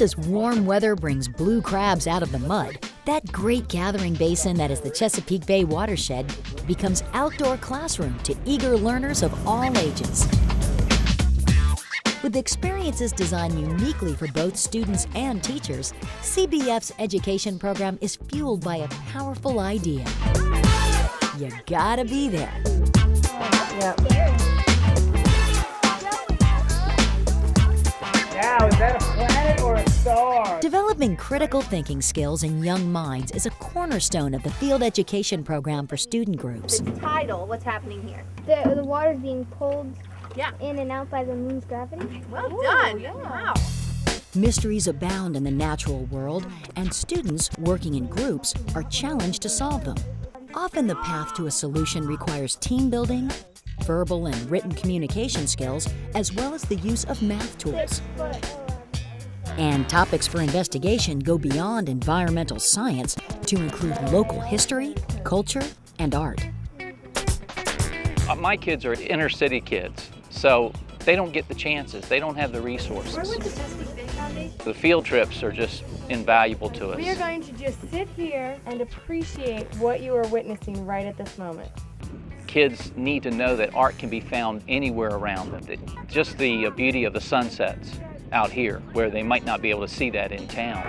Just as warm weather brings blue crabs out of the mud, that great gathering basin that is the Chesapeake Bay watershed becomes outdoor classroom to eager learners of all ages. With experiences designed uniquely for both students and teachers, CBF's education program is fueled by a powerful idea. You gotta be there. Yep. Now, is that a planet or a star? Developing critical thinking skills in young minds is a cornerstone of the field education program for student groups. The tidal, what's happening here? The water's being pulled in and out by the moon's gravity. Well done. Yeah. Wow. Mysteries abound in the natural world, and students working in groups are challenged to solve them. Often the path to a solution requires team building, verbal and written communication skills, as well as the use of math tools. And topics for investigation go beyond environmental science to include local history, culture, and art. My kids are inner city kids, so they don't get the chances. They don't have the resources. Where would the Chesapeake Bay Foundation? The field trips are just invaluable to us. We are going to just sit here and appreciate what you are witnessing right at this moment. Kids need to know that art can be found anywhere around them. Just the beauty of the sunsets out here, where they might not be able to see that in town.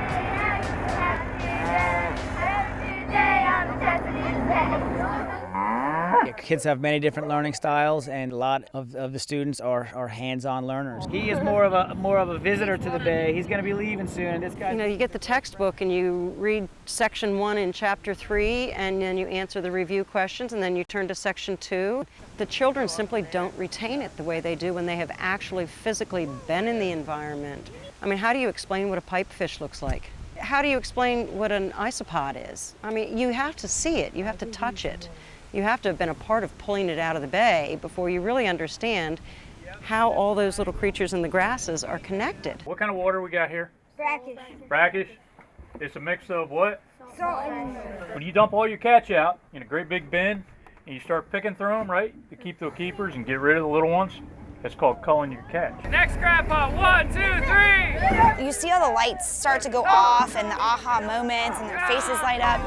Kids have many different learning styles, and a lot of the students are hands-on learners. He is more of a visitor to the Bay. He's going to be leaving soon. This guy. You know, you get the textbook and you read section 1 in chapter 3, and then you answer the review questions, and then you turn to section 2. The children simply don't retain it the way they do when they have actually physically been in the environment. I mean, how do you explain what a pipefish looks like? How do you explain what an isopod is? I mean, you have to see it. You have to touch it. You have to have been a part of pulling it out of the bay before you really understand how all those little creatures in the grasses are connected. What kind of water we got here? Brackish. Brackish? It's a mix of what? Salt and... When you dump all your catch out in a great big bin and you start picking through them, right? You keep the keepers and get rid of the little ones. It's called culling your catch. Next grandpa, 1, 2, 3. You see all the lights start to go off and the aha moments and their faces light up.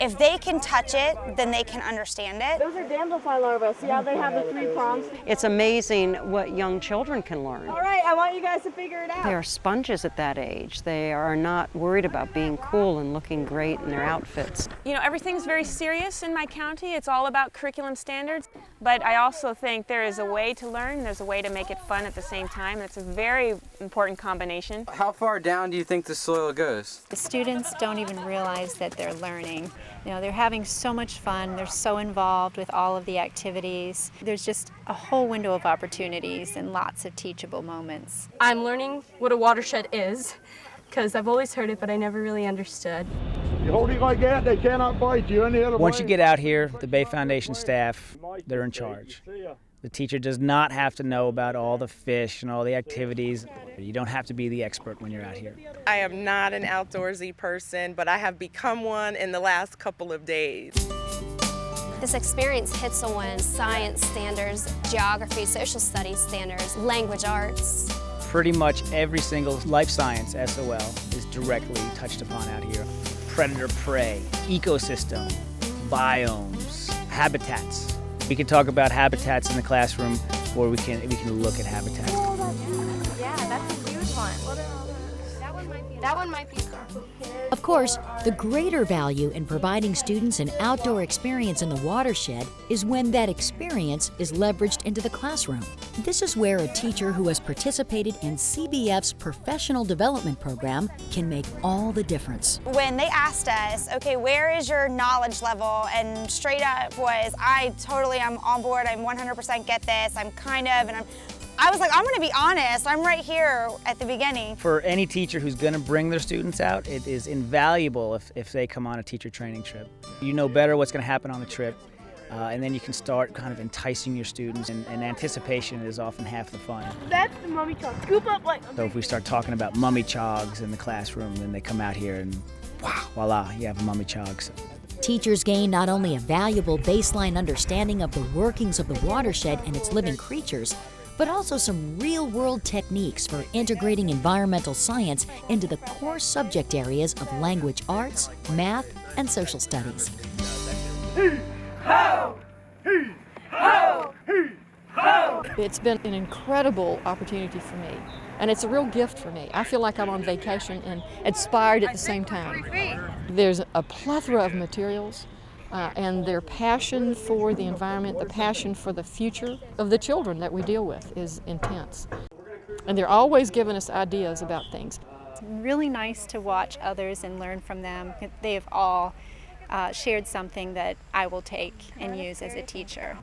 If they can touch it, then they can understand it. Those are damselfly larvae. See how they have the 3 prongs? It's amazing what young children can learn. All right, I want you guys to figure it out. They are sponges at that age. They are not worried about being cool and looking great in their outfits. You know, everything's very serious in my county. It's all about curriculum standards. But I also think there is a way to learn. There's a way to make it fun at the same time. It's a very important combination. How far down do you think the soil goes? The students don't even realize that they're learning. You know, they're having so much fun. They're so involved with all of the activities. There's just a whole window of opportunities and lots of teachable moments. I'm learning what a watershed is, because I've always heard it, but I never really understood. You hold it like that, they cannot bite you any other way. Once you get out here, the Bay Foundation staff, they're in charge. The teacher does not have to know about all the fish and all the activities. You don't have to be the expert when you're out here. I am not an outdoorsy person, but I have become one in the last couple of days. This experience hits on science standards, geography, social studies standards, language arts. Pretty much every single life science SOL is directly touched upon out here. Predator-prey, ecosystem, biomes, habitats. We can talk about habitats in the classroom, or we can look at habitats. Yeah, that's a huge one. That one might be. Of course, the greater value in providing students an outdoor experience in the watershed is when that experience is leveraged into the classroom. This is where a teacher who has participated in CBF's professional development program can make all the difference. When they asked us, okay, where is your knowledge level? And straight up was, I totally am on board, I'm 100% get this, I was like, I'm gonna be honest, I'm right here at the beginning. For any teacher who's gonna bring their students out, it is invaluable if they come on a teacher training trip. You know better what's gonna happen on the trip, and then you can start kind of enticing your students, and anticipation is often half the fun. That's the mummy chog. Scoop up like. So if we start talking about mummy chogs in the classroom, then they come out here and wow, voila, you have a mummy chog. So. Teachers gain not only a valuable baseline understanding of the workings of the watershed and its living creatures, but also some real-world techniques for integrating environmental science into the core subject areas of language arts, math, and social studies. It's been an incredible opportunity for me, and it's a real gift for me. I feel like I'm on vacation and inspired at the same time. There's a plethora of materials, and their passion for the environment, the passion for the future of the children that we deal with is intense. And they're always giving us ideas about things. It's really nice to watch others and learn from them. They have all shared something that I will take and use as a teacher.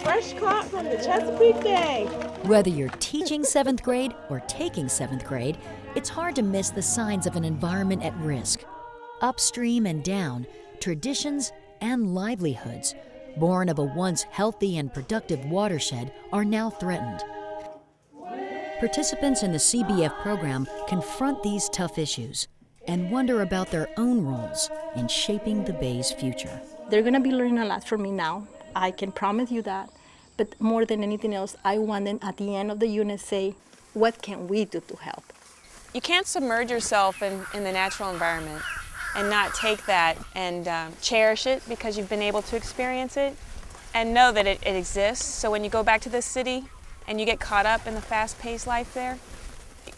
Fresh caught from the Chesapeake Bay. Whether you're teaching 7th grade or taking 7th grade, it's hard to miss the signs of an environment at risk. Upstream and down, traditions and livelihoods, born of a once healthy and productive watershed, are now threatened. Participants in the CBF program confront these tough issues and wonder about their own roles in shaping the Bay's future. They're going to be learning a lot from me now. I can promise you that. But more than anything else, I want them at the end of the unit say, what can we do to help? You can't submerge yourself in the natural environment and not take that and cherish it because you've been able to experience it and know that it exists. So when you go back to the city and you get caught up in the fast-paced life there,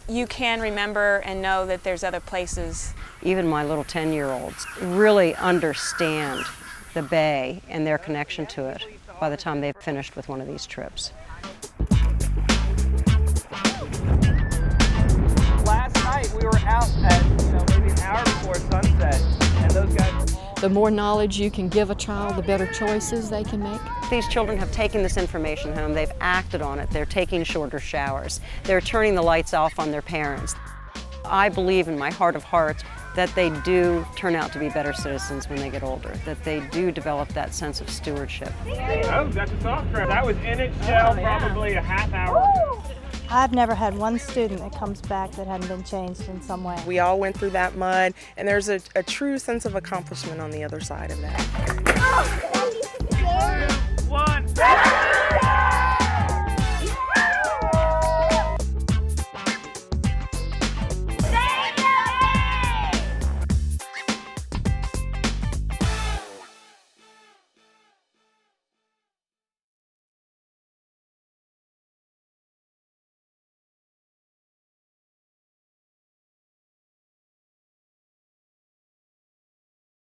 you can remember and know that there's other places. Even my little 10-year-olds really understand the Bay and their connection to it by the time they've finished with one of these trips. Last night we were out at maybe an hour before sunset, and those guys... The more knowledge you can give a child, the better choices they can make. These children have taken this information home, they've acted on it, they're taking shorter showers, they're turning the lights off on their parents. I believe in my heart of hearts that they do turn out to be better citizens when they get older, that they do develop that sense of stewardship. Oh, that's a soft trap. I was in its shell probably a half hour. I've never had one student that comes back that hadn't been changed in some way. We all went through that mud, and there's a true sense of accomplishment on the other side of that. 2, 1.